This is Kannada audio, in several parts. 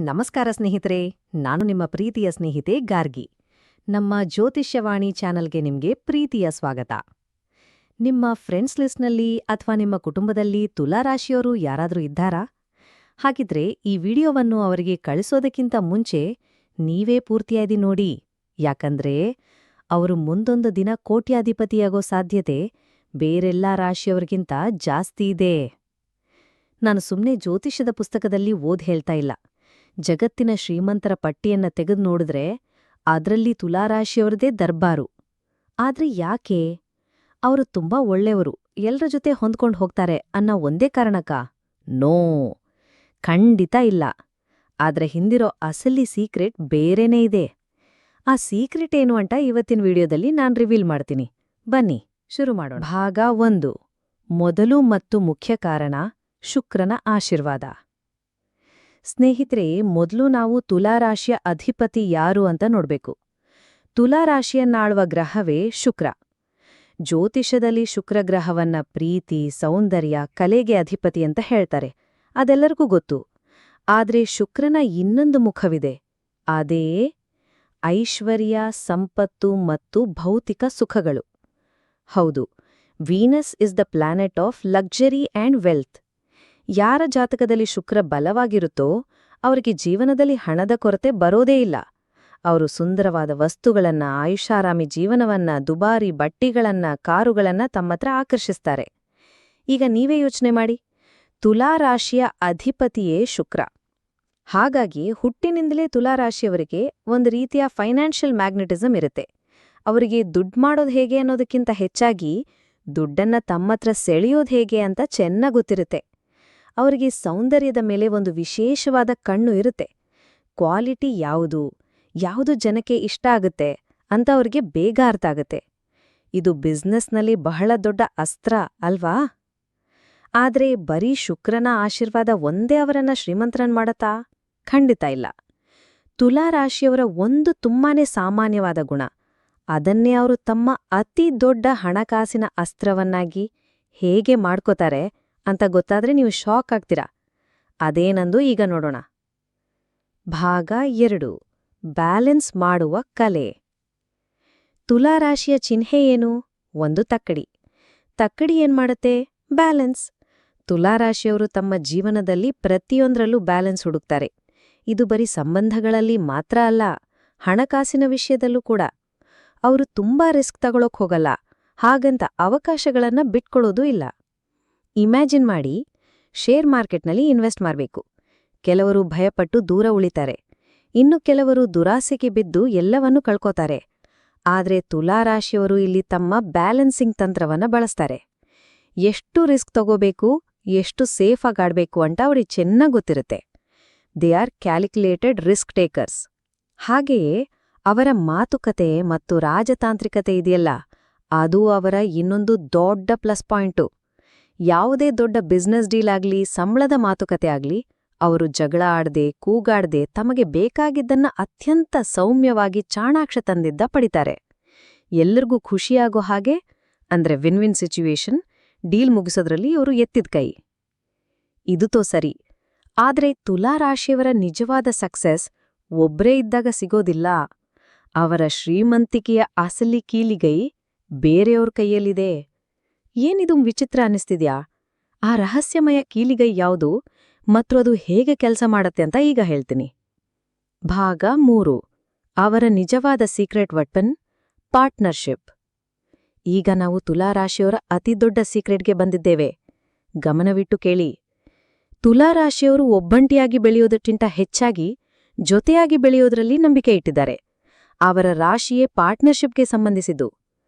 ನಮಸ್ಕಾರ ಸ್ನೇಹಿತರೆ, ನಾನು ನಿಮ್ಮ ಪ್ರೀತಿಯ ಸ್ನೇಹಿತೆ ಗಾರ್ಗಿ. ನಮ್ಮ ಜ್ಯೋತಿಷ್ಯವಾಣಿ ಚಾನಲ್ಗೆ ನಿಮ್ಗೆ ಪ್ರೀತಿಯ ಸ್ವಾಗತ. ನಿಮ್ಮ ಫ್ರೆಂಡ್ಸ್ ಲಿಸ್ಟ್ನಲ್ಲಿ ಅಥವಾ ನಿಮ್ಮ ಕುಟುಂಬದಲ್ಲಿ ತುಲಾರಾಶಿಯವರು ಯಾರಾದ್ರೂ ಇದ್ದಾರಾ? ಹಾಗಿದ್ರೆ ಈ ವಿಡಿಯೋವನ್ನು ಅವರಿಗೆ ಕಳಿಸೋದಕ್ಕಿಂತ ಮುಂಚೆ ನೀವೇ ಪೂರ್ತಿಯಾಗಿ ನೋಡಿ. ಯಾಕಂದ್ರೆ ಅವರು ಮುಂದೊಂದು ದಿನ ಕೋಟ್ಯಾಧಿಪತಿಯಾಗೋ ಸಾಧ್ಯತೆ ಬೇರೆಲ್ಲಾ ರಾಶಿಯವರಿಗಿಂತ ಜಾಸ್ತಿ ಇದೆ. ನಾನು ಸುಮ್ನೆ ಜ್ಯೋತಿಷ್ಯದ ಪುಸ್ತಕದಲ್ಲಿ ಹೇಳ್ತಾ ಇಲ್ಲ. ಜಗತ್ತಿನ ಶ್ರೀಮಂತರ ಪಟ್ಟಿಯನ್ನ ತೆಗೆದು ನೋಡಿದ್ರೆ ಅದ್ರಲ್ಲಿ ತುಲಾರಾಶಿಯವರದೇ ದರ್ಬಾರು. ಆದ್ರೆ ಯಾಕೆ? ಅವರು ತುಂಬಾ ಒಳ್ಳೆಯವರು, ಎಲ್ರ ಜೊತೆ ಹೊಂದ್ಕೊಂಡು ಹೋಗ್ತಾರೆ ಅನ್ನೋ ಒಂದೇ ಕಾರಣಕ್ಕ? ನೋ, ಖಂಡಿತ ಇಲ್ಲ. ಆದ್ರೆ ಹಿಂದಿರೋ ಅಸಲಿ ಸೀಕ್ರೆಟ್ ಬೇರೆನೇ ಇದೆ. ಆ ಸೀಕ್ರೆಟ್ ಏನು ಅಂತ ಇವತ್ತಿನ ವಿಡಿಯೋದಲ್ಲಿ ನಾನ್ ರಿವೀಲ್ ಮಾಡ್ತೀನಿ. ಬನ್ನಿ ಶುರು ಮಾಡೋಣ. ಭಾಗ 1. ಮೊದಲು ಮತ್ತು ಮುಖ್ಯ ಕಾರಣ ಶುಕ್ರನ ಆಶೀರ್ವಾದ. ಸ್ನೇಹಿತರೆ, ಮೊದಲು ನಾವು ತುಲಾರಾಶಿಯ ಅಧಿಪತಿ ಯಾರು ಅಂತ ನೋಡ್ಬೇಕು. ತುಲಾರಾಶಿಯನ್ನಾಳುವ ಗ್ರಹವೇ ಶುಕ್ರ. ಜ್ಯೋತಿಷದಲ್ಲಿ ಶುಕ್ರಗ್ರಹವನ್ನ ಪ್ರೀತಿ, ಸೌಂದರ್ಯ, ಕಲೆಗೆ ಅಧಿಪತಿ ಅಂತ ಹೇಳ್ತಾರೆ. ಅದೆಲ್ಲರಿಗೂ ಗೊತ್ತು. ಆದ್ರೆ ಶುಕ್ರನ ಇನ್ನೊಂದು ಮುಖವಿದೆ. ಅದೇ ಐಶ್ವರ್ಯ, ಸಂಪತ್ತು ಮತ್ತು ಭೌತಿಕ ಸುಖಗಳು. ಹೌದು, Venus is the planet of luxury and wealth. ಯಾರ ಜಾತಕದಲ್ಲಿ ಶುಕ್ರ ಬಲವಾಗಿರುತ್ತೋ ಅವರಿಗೆ ಜೀವನದಲ್ಲಿ ಹಣದ ಕೊರತೆ ಬರೋದೇ ಇಲ್ಲ. ಅವರು ಸುಂದರವಾದ ವಸ್ತುಗಳನ್ನ, ಆಯುಷಾರಾಮಿ ಜೀವನವನ್ನ, ದುಬಾರಿ ಬಟ್ಟೆಗಳನ್ನ, ಕಾರುಗಳನ್ನ ತಮ್ಮತ್ರ ಆಕರ್ಷಿಸ್ತಾರೆ. ಈಗ ನೀವೇ ಯೋಚನೆ ಮಾಡಿ, ತುಲಾರಾಶಿಯ ಅಧಿಪತಿಯೇ ಶುಕ್ರ. ಹಾಗಾಗಿ ಹುಟ್ಟಿನಿಂದಲೇ ತುಲಾರಾಶಿಯವರಿಗೆ ಒಂದು ರೀತಿಯ ಫೈನಾನ್ಷಿಯಲ್ ಮ್ಯಾಗ್ನೆಟಿಸಮ್ ಇರುತ್ತೆ. ಅವರಿಗೆ ದುಡ್ಡು ಮಾಡೋದು ಹೇಗೆ ಅನ್ನೋದಕ್ಕಿಂತ ಹೆಚ್ಚಾಗಿ ದುಡ್ಡನ್ನ ತಮ್ಮತ್ರ ಸೆಳೆಯೋದು ಹೇಗೆ ಅಂತ ಚೆನ್ನಾಗಿ ಗೊತ್ತಿರುತ್ತೆ. ಅವರಿಗೆ ಸೌಂದರ್ಯದ ಮೇಲೆ ಒಂದು ವಿಶೇಷವಾದ ಕಣ್ಣು ಇರುತ್ತೆ. ಕ್ವಾಲಿಟಿ ಯಾವುದು ಜನಕ್ಕೆ ಇಷ್ಟ ಆಗುತ್ತೆ ಅಂತ ಅವ್ರಿಗೆ ಬೇಗ ಅರ್ಥ ಆಗುತ್ತೆ. ಇದು ಬಿಸ್ನೆಸ್ನಲ್ಲಿ ಬಹಳ ದೊಡ್ಡ ಅಸ್ತ್ರ ಅಲ್ವಾ? ಆದ್ರೆ ಬರೀ ಶುಕ್ರನ ಆಶೀರ್ವಾದ ಒಂದೇ ಅವರನ್ನ ಶ್ರೀಮಂತರನ್ ಮಾಡತ್ತಾ? ಖಂಡಿತ ಇಲ್ಲ. ತುಲಾರಾಶಿಯವರ ಒಂದು ತುಂಬಾನೇ ಸಾಮಾನ್ಯವಾದ ಗುಣ, ಅದನ್ನೇ ಅವರು ತಮ್ಮ ಅತಿ ದೊಡ್ಡ ಹಣಕಾಸಿನ ಅಸ್ತ್ರವನ್ನಾಗಿ ಹೇಗೆ ಮಾಡ್ಕೋತಾರೆ ಅಂತ ಗೊತ್ತಾದ್ರೆ ನೀವು ಶಾಕ್ ಆಗ್ತೀರಾ. ಅದೇನಂದು ಈಗ ನೋಡೋಣ. ಭಾಗ 2. ಬ್ಯಾಲೆನ್ಸ್ ಮಾಡುವ ಕಲೆ. ತುಲಾರಾಶಿಯ ಚಿಹ್ನೆ ಏನು? ಒಂದು ತಕ್ಕಡಿ. ತಕ್ಕಡಿ ಏನ್ ಮಾಡುತ್ತೆ? ಬ್ಯಾಲೆನ್ಸ್. ತುಲಾರಾಶಿಯವರು ತಮ್ಮ ಜೀವನದಲ್ಲಿ ಪ್ರತಿಯೊಂದರಲ್ಲೂ ಬ್ಯಾಲೆನ್ಸ್ ಹುಡುಕ್ತಾರೆ. ಇದು ಬರೀ ಸಂಬಂಧಗಳಲ್ಲಿ ಮಾತ್ರ ಅಲ್ಲ, ಹಣಕಾಸಿನ ವಿಷಯದಲ್ಲೂ ಕೂಡ. ಅವರು ತುಂಬಾ ರಿಸ್ಕ್ ತಗೊಳಕ್ ಹೋಗಲ್ಲ, ಹಾಗಂತ ಅವಕಾಶಗಳನ್ನ ಬಿಟ್ಕೊಡೋದೂ ಇಲ್ಲ. ಇಮ್ಯಾಜಿನ್ ಮಾಡಿ, ಶೇರ್ ಮಾರ್ಕೆಟ್ನಲ್ಲಿ ಇನ್ವೆಸ್ಟ್ ಮಾಡಬೇಕು. ಕೆಲವರು ಭಯಪಟ್ಟು ದೂರ ಉಳಿತಾರೆ, ಇನ್ನು ಕೆಲವರು ದುರಾಸೆಗೆ ಬಿದ್ದು ಎಲ್ಲವನ್ನೂ ಕಳ್ಕೋತಾರೆ. ಆದ್ರೆ ತುಲಾರಾಶಿಯವರು ಇಲ್ಲಿ ತಮ್ಮ ಬ್ಯಾಲೆನ್ಸಿಂಗ್ ತಂತ್ರವನ್ನ ಬಳಸ್ತಾರೆ. ಎಷ್ಟು ರಿಸ್ಕ್ ತಗೋಬೇಕು, ಎಷ್ಟು ಸೇಫ್ ಆಗಾಡ್ಬೇಕು ಅಂತ ಅವ್ರಿಗೆ ಚೆನ್ನಾಗಿ ಗೊತ್ತಿರುತ್ತೆ. They are calculated risk takers. ಹಾಗೆಯೇ ಅವರ ಮಾತುಕತೆ ಮತ್ತು ರಾಜತಾಂತ್ರಿಕತೆ ಇದೆಯಲ್ಲ, ಅದು ಅವರ ಇನ್ನೊಂದು ದೊಡ್ಡ ಪ್ಲಸ್ ಪಾಯಿಂಟು. ಯಾವುದೇ ದೊಡ್ಡ ಬಿಸ್ನೆಸ್ ಡೀಲ್ ಆಗ್ಲಿ, ಸಂಬಳದ ಮಾತುಕತೆ ಆಗ್ಲಿ, ಅವರು ಜಗಳ ಆಡದೆ, ಕೂಗಾಡದೆ ತಮಗೆ ಬೇಕಾಗಿದ್ದನ್ನ ಅತ್ಯಂತ ಸೌಮ್ಯವಾಗಿ ಚಾಣಾಕ್ಷತನದಿಂದ ಪಡಿತಾರೆ. ಎಲ್ಲರಿಗೂ ಖುಷಿಯಾಗೋ ಹಾಗೆ, ಅಂದ್ರೆ ವಿನ್ ವಿನ್ ಸಿಚುವೇಶನ್, ಡೀಲ್ ಮುಗಿಸೋದ್ರಲ್ಲಿ ಇವರು ಎತ್ತಿದ ಕೈ. ಇದು ಸರಿ. ಆದ್ರೆ ತುಲಾರಾಶಿಯವರ ನಿಜವಾದ ಸಕ್ಸೆಸ್ ಒಬ್ರೇ ಇದ್ದಾಗ ಸಿಗೋದಿಲ್ಲ. ಅವರ ಶ್ರೀಮಂತಿಕೆಯ ಅಸಲಿ ಕೀಲಿಗೈ ಬೇರೆಯವ್ರ ಕೈಯಲ್ಲಿದೆ. ಏನಿದು ವಿಚಿತ್ರ ಅನ್ನಿಸ್ತಿದ್ಯಾ? ಆ ರಹಸ್ಯಮಯ ಕೀಲಿಗೈ ಯಾವುದು ಮತ್ತು ಅದು ಹೇಗೆ ಕೆಲಸ ಮಾಡತ್ತೆ ಅಂತ ಈಗ ಹೇಳ್ತೀನಿ. ಭಾಗ 3. ಅವರ ನಿಜವಾದ ಸೀಕ್ರೆಟ್ ವೆಪನ್, ಪಾರ್ಟ್ನರ್ಶಿಪ್. ಈಗ ನಾವು ತುಲಾರಾಶಿಯವರ ಅತಿದೊಡ್ಡ ಸೀಕ್ರೆಟ್ಗೆ ಬಂದಿದ್ದೇವೆ. ಗಮನವಿಟ್ಟು ಕೇಳಿ. ತುಲಾರಾಶಿಯವರು ಒಬ್ಬಂಟಿಯಾಗಿ ಬೆಳೆಯೋದಕ್ಕಿಂತ ಹೆಚ್ಚಾಗಿ ಜೊತೆಯಾಗಿ ಬೆಳೆಯೋದ್ರಲ್ಲಿ ನಂಬಿಕೆ ಇಟ್ಟಿದ್ದಾರೆ. ಅವರ ರಾಶಿಯೇ ಪಾರ್ಟ್ನರ್ಶಿಪ್ಗೆ ಸಂಬಂಧಿಸಿದ್ದು.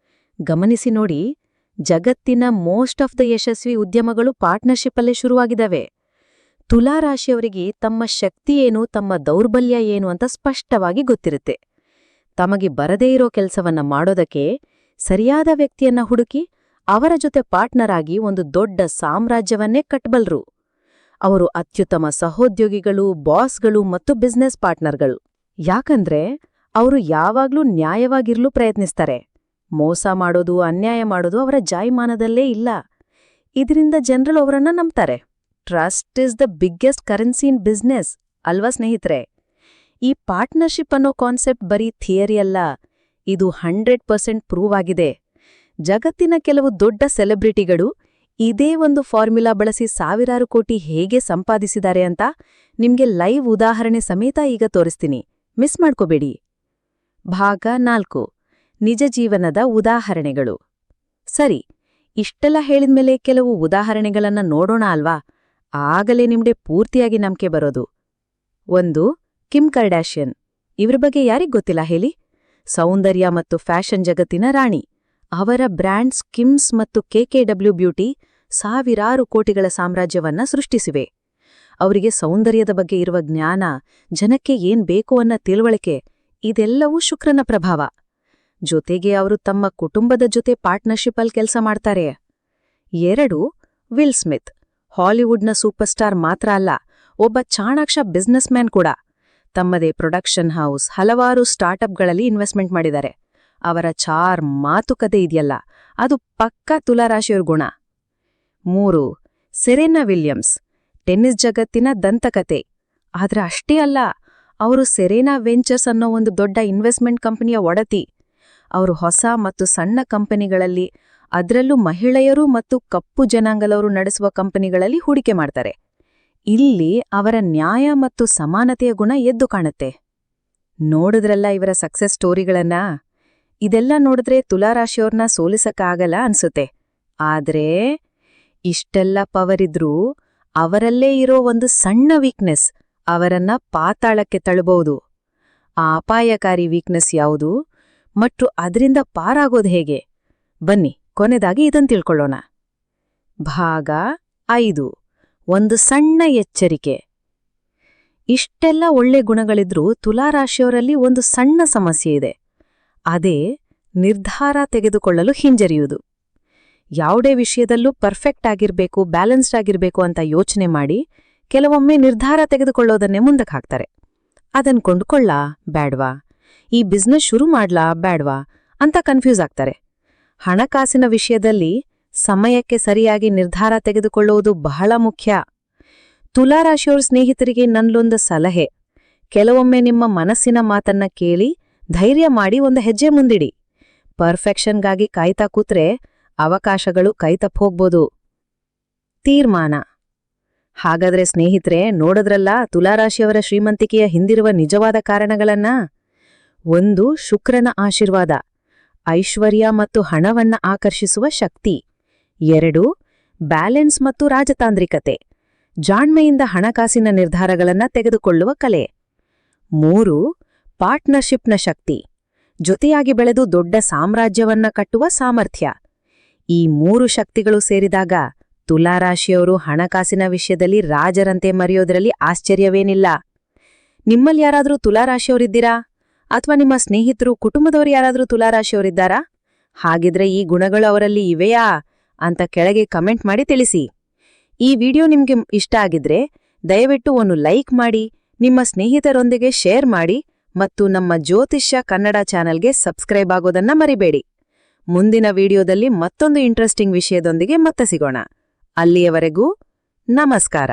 ಗಮನಿಸಿ ನೋಡಿ, ಜಗತ್ತಿನ ಮೋಸ್ಟ್ ಆಫ್ ದ ಯಶಸ್ವಿ ಉದ್ಯಮಗಳು ಪಾರ್ಟ್ನರ್ಶಿಪ್ಪಲ್ಲೇ ಶುರುವಾಗಿದ್ದಾವೆ. ತುಲಾರಾಶಿಯವರಿಗೆ ತಮ್ಮ ಶಕ್ತಿ ಏನು, ತಮ್ಮ ದೌರ್ಬಲ್ಯ ಏನು ಅಂತ ಸ್ಪಷ್ಟವಾಗಿ ಗೊತ್ತಿರುತ್ತೆ. ತಮಗೆ ಬರದೇ ಇರೋ ಕೆಲಸವನ್ನ ಮಾಡೋದಕ್ಕೆ ಸರಿಯಾದ ವ್ಯಕ್ತಿಯನ್ನ ಹುಡುಕಿ ಅವರ ಜೊತೆ ಪಾರ್ಟ್ನರ್ ಆಗಿ ಒಂದು ದೊಡ್ಡ ಸಾಮ್ರಾಜ್ಯವನ್ನೇ ಕಟ್ಟಬಲ್ರು. ಅವರು ಅತ್ಯುತ್ತಮ ಸಹೋದ್ಯೋಗಿಗಳು, ಬಾಸ್ಗಳು ಮತ್ತು ಬಿಸ್ನೆಸ್ ಪಾರ್ಟ್ನರ್ಗಳು. ಯಾಕಂದ್ರೆ ಅವರು ಯಾವಾಗ್ಲೂ ನ್ಯಾಯವಾಗಿರ್ಲು ಪ್ರಯತ್ನಿಸ್ತಾರೆ. ಮೋಸ ಮಾಡೋದು, ಅನ್ಯಾಯ ಮಾಡೋದು ಅವರ ಜಾಯಮಾನದಲ್ಲೇ ಇಲ್ಲ. ಇದರಿಂದ ಜನರು ಅವರನ್ನ ನಂಬ್ತಾರೆ. Trust is the biggest currency in business ಅಲ್ವಾ ಸ್ನೇಹಿತರೆ? ಈ ಪಾರ್ಟ್ನರ್ಶಿಪ್ ಅನ್ನೋ ಕಾನ್ಸೆಪ್ಟ್ ಬರೀ ಥಿಯರಿ ಅಲ್ಲ, ಇದು 100% ಪ್ರೂವ್ ಆಗಿದೆ. ಜಗತ್ತಿನ ಕೆಲವು ದೊಡ್ಡ ಸೆಲೆಬ್ರಿಟಿಗಳು ಇದೇ ಒಂದು ಫಾರ್ಮ್ಯುಲಾ ಬಳಸಿ ಸಾವಿರಾರು ಕೋಟಿ ಹೇಗೆ ಸಂಪಾದಿಸಿದ್ದಾರೆ ಅಂತ ನಿಮ್ಗೆ ಲೈವ್ ಉದಾಹರಣೆ ಸಮೇತ ಈಗ ತೋರಿಸ್ತೀನಿ. ಮಿಸ್ ಮಾಡ್ಕೋಬೇಡಿ. ಭಾಗ 4. ನಿಜ ಜೀವನದ ಉದಾಹರಣೆಗಳು. ಸರಿ, ಇಷ್ಟೆಲ್ಲ ಹೇಳಿದ್ಮೇಲೆ ಕೆಲವು ಉದಾಹರಣೆಗಳನ್ನ ನೋಡೋಣ ಅಲ್ವಾ? ಆಗಲೇ ನಿಮ್ಗೆ ಪೂರ್ತಿಯಾಗಿ ನಂಬಿಕೆ ಬರೋದು. 1. ಕಿಮ್ ಕರ್ಡಾಶಿಯನ್. ಇವ್ರ ಬಗ್ಗೆ ಯಾರಿಗ್ ಗೊತ್ತಿಲ್ಲ ಹೇಳಿ? ಸೌಂದರ್ಯ ಮತ್ತು ಫ್ಯಾಷನ್ ಜಗತ್ತಿನ ರಾಣಿ. ಅವರ ಬ್ರ್ಯಾಂಡ್ಸ್ ಕಿಮ್ಸ್ ಮತ್ತು KKW ಬ್ಯೂಟಿ ಸಾವಿರಾರು ಕೋಟಿಗಳ ಸಾಮ್ರಾಜ್ಯವನ್ನ ಸೃಷ್ಟಿಸಿವೆ. ಅವರಿಗೆ ಸೌಂದರ್ಯದ ಬಗ್ಗೆ ಇರುವ ಜ್ಞಾನ, ಜನಕ್ಕೆ ಏನ್ ಬೇಕು ಅನ್ನೋ ತಿಳುವಳಿಕೆ, ಇದೆಲ್ಲವೂ ಶುಕ್ರನ ಪ್ರಭಾವ. ಜೊತೆಗೆ ಅವರು ತಮ್ಮ ಕುಟುಂಬದ ಜೊತೆ ಪಾರ್ಟ್ನರ್ಶಿಪ್ಪಲ್ಲಿ ಕೆಲಸ ಮಾಡ್ತಾರೆ. 2. Will Smith. ಹಾಲಿವುಡ್ನ ಸೂಪರ್ ಸ್ಟಾರ್ ಮಾತ್ರ ಅಲ್ಲ, ಒಬ್ಬ ಚಾಣಾಕ್ಷ ಬಿಸ್ನೆಸ್ ಮ್ಯಾನ್ ಕೂಡ. ತಮ್ಮದೇ ಪ್ರೊಡಕ್ಷನ್ ಹೌಸ್, ಹಲವಾರು ಸ್ಟಾರ್ಟ್ಅಪ್ಗಳಲ್ಲಿ ಇನ್ವೆಸ್ಟ್ಮೆಂಟ್ ಮಾಡಿದ್ದಾರೆ. ಅವರ ಮಾತುಕತೆ ಇದೆಯಲ್ಲ, ಅದು ಪಕ್ಕಾ ತುಲಾರಾಶಿಯವ್ರ ಗುಣ. 3. Serena Williams. ಟೆನ್ನಿಸ್ ಜಗತ್ತಿನ ದಂತಕತೆ. ಆದ್ರೆ ಅಷ್ಟೇ ಅಲ್ಲ, ಅವರು ಸೆರೆನಾ ವೆಂಚರ್ಸ್ ಅನ್ನೋ ಒಂದು ದೊಡ್ಡ ಇನ್ವೆಸ್ಟ್ಮೆಂಟ್ ಕಂಪನಿಯ ಒಡತಿ. ಅವರು ಹೊಸ ಮತ್ತು ಸಣ್ಣ ಕಂಪನಿಗಳಲ್ಲಿ, ಅದರಲ್ಲೂ ಮಹಿಳೆಯರು ಮತ್ತು ಕಪ್ಪು ಜನಾಂಗದವರು ನಡೆಸುವ ಕಂಪನಿಗಳಲ್ಲಿ ಹೂಡಿಕೆ ಮಾಡ್ತಾರೆ. ಇಲ್ಲಿ ಅವರ ನ್ಯಾಯ ಮತ್ತು ಸಮಾನತೆಯ ಗುಣ ಎದ್ದು ಕಾಣುತ್ತೆ. ನೋಡಿದ್ರಲ್ಲ ಇವರ ಸಕ್ಸಸ್ ಸ್ಟೋರಿಗಳನ್ನ? ಇದೆಲ್ಲ ನೋಡಿದ್ರೆ ತುಲಾರಾಶಿಯವ್ರನ್ನ ಸೋಲಿಸಕ್ಕಾಗಲ್ಲ ಅನ್ಸುತ್ತೆ. ಆದ್ರೆ ಇಷ್ಟೆಲ್ಲ ಪವರ್ ಇದ್ರೂ ಅವರಲ್ಲೇ ಇರೋ ಒಂದು ಸಣ್ಣ ವೀಕ್ನೆಸ್ ಅವರನ್ನ ಪಾತಾಳಕ್ಕೆ ತಳ್ಳಬಹುದು. ಆ ಅಪಾಯಕಾರಿ ವೀಕ್ನೆಸ್ ಯಾವುದು ಮತ್ತು ಅದರಿಂದ ಪಾರಾಗೋದು ಹೇಗೆ? ಬನ್ನಿ, ಕೊನೆದಾಗಿ ಇದನ್ ತಿಳ್ಕೊಳ್ಳೋಣ. ಭಾಗ 5. ಒಂದು ಸಣ್ಣ ಎಚ್ಚರಿಕೆ. ಇಷ್ಟೆಲ್ಲ ಒಳ್ಳೆ ಗುಣಗಳಿದ್ರೂ ತುಲಾರಾಶಿಯವರಲ್ಲಿ ಒಂದು ಸಣ್ಣ ಸಮಸ್ಯೆ ಇದೆ. ಅದೇ ನಿರ್ಧಾರ ತೆಗೆದುಕೊಳ್ಳಲು ಹಿಂಜರಿಯುವುದು. ಯಾವುದೇ ವಿಷಯದಲ್ಲೂ ಪರ್ಫೆಕ್ಟ್ ಆಗಿರ್ಬೇಕು, ಬ್ಯಾಲೆನ್ಸ್ಡ್ ಆಗಿರ್ಬೇಕು ಅಂತ ಯೋಚನೆ ಮಾಡಿ ಕೆಲವೊಮ್ಮೆ ನಿರ್ಧಾರ ತೆಗೆದುಕೊಳ್ಳೋದನ್ನೇ ಮುಂದಕ್ಕೆ ಹಾಕ್ತಾರೆ. ಅದನ್ ಕೊಂಡ್ಕೊಳ್ಳಾ ಬ್ಯಾಡ್ವಾ, ಈ ಬಿಸ್ನೆಸ್ ಶುರು ಮಾಡ್ಲಾ ಬ್ಯಾಡ್ವಾ ಅಂತ ಕನ್ಫ್ಯೂಸ್ ಆಗ್ತಾರೆ. ಹಣಕಾಸಿನ ವಿಷಯದಲ್ಲಿ ಸಮಯಕ್ಕೆ ಸರಿಯಾಗಿ ನಿರ್ಧಾರ ತೆಗೆದುಕೊಳ್ಳುವುದು ಬಹಳ ಮುಖ್ಯ. ತುಲಾರಾಶಿಯವ್ರ ಸ್ನೇಹಿತರಿಗೆ ನನ್ನಲ್ಲೊಂದು ಸಲಹೆ: ಕೆಲವೊಮ್ಮೆ ನಿಮ್ಮ ಮನಸ್ಸಿನ ಮಾತನ್ನ ಕೇಳಿ ಧೈರ್ಯ ಮಾಡಿ ಒಂದು ಹೆಜ್ಜೆ ಮುಂದಿಡಿ. ಪರ್ಫೆಕ್ಷನ್ಗಾಗಿ ಕಾಯ್ತಾ ಕೂತ್ರೆ ಅವಕಾಶಗಳು ಕೈತಪ್ಪೋಗ್ಬೋದು. ತೀರ್ಮಾನ. ಹಾಗಾದ್ರೆ ಸ್ನೇಹಿತರೆ, ನೋಡಿದ್ರಲ್ಲ ತುಲಾರಾಶಿಯವರ ಶ್ರೀಮಂತಿಕೆಯ ಹಿಂದಿರುವ ನಿಜವಾದ ಕಾರಣಗಳನ್ನ? 1. ಶುಕ್ರನ ಆಶೀರ್ವಾದ, ಐಶ್ವರ್ಯ ಮತ್ತು ಹಣವನ್ನ ಆಕರ್ಷಿಸುವ ಶಕ್ತಿ. 2. ಬ್ಯಾಲೆನ್ಸ್ ಮತ್ತು ರಾಜತಾಂತ್ರಿಕತೆ, ಜಾಣ್ಮೆಯಿಂದ ಹಣಕಾಸಿನ ನಿರ್ಧಾರಗಳನ್ನ ತೆಗೆದುಕೊಳ್ಳುವ ಕಲೆ. 3. ಪಾರ್ಟ್ನರ್ಶಿಪ್ನ ಶಕ್ತಿ, ಜೊತೆಯಾಗಿ ಬೆಳೆದು ದೊಡ್ಡ ಸಾಮ್ರಾಜ್ಯವನ್ನ ಕಟ್ಟುವ ಸಾಮರ್ಥ್ಯ. ಈ 3 ಶಕ್ತಿಗಳು ಸೇರಿದಾಗ ತುಲಾರಾಶಿಯವರು ಹಣಕಾಸಿನ ವಿಷಯದಲ್ಲಿ ರಾಜರಂತೆ ಮರೆಯೋದ್ರಲ್ಲಿ ಆಶ್ಚರ್ಯವೇನಿಲ್ಲ. ನಿಮ್ಮಲ್ಲಿ ಯಾರಾದ್ರೂ ತುಲಾರಾಶಿಯವರಿದ್ದೀರಾ? ಅಥವಾ ನಿಮ್ಮ ಸ್ನೇಹಿತರು, ಕುಟುಂಬದವರು ಯಾರಾದ್ರೂ ತುಲಾರಾಶಿಯವರಿದ್ದಾರಾ? ಹಾಗಿದ್ರೆ ಈ ಗುಣಗಳು ಅವರಲ್ಲಿ ಇವೆಯಾ ಅಂತ ಕೆಳಗೆ ಕಮೆಂಟ್ ಮಾಡಿ ತಿಳಿಸಿ. ಈ ವಿಡಿಯೋ ನಿಮ್ಗೆ ಇಷ್ಟ ಆಗಿದ್ರೆ ದಯವಿಟ್ಟು ಒಂದು ಲೈಕ್ ಮಾಡಿ, ನಿಮ್ಮ ಸ್ನೇಹಿತರೊಂದಿಗೆ ಶೇರ್ ಮಾಡಿ ಮತ್ತು ನಮ್ಮ ಜ್ಯೋತಿಷ್ಯ ಕನ್ನಡ ಚಾನೆಲ್ಗೆ ಸಬ್ಸ್ಕ್ರೈಬ್ ಆಗೋದನ್ನ ಮರಿಬೇಡಿ. ಮುಂದಿನ ವಿಡಿಯೋದಲ್ಲಿ ಮತ್ತೊಂದು ಇಂಟ್ರೆಸ್ಟಿಂಗ್ ವಿಷಯದೊಂದಿಗೆ ಮತ್ತೆ ಸಿಗೋಣ. ಅಲ್ಲಿಯವರೆಗೂ ನಮಸ್ಕಾರ.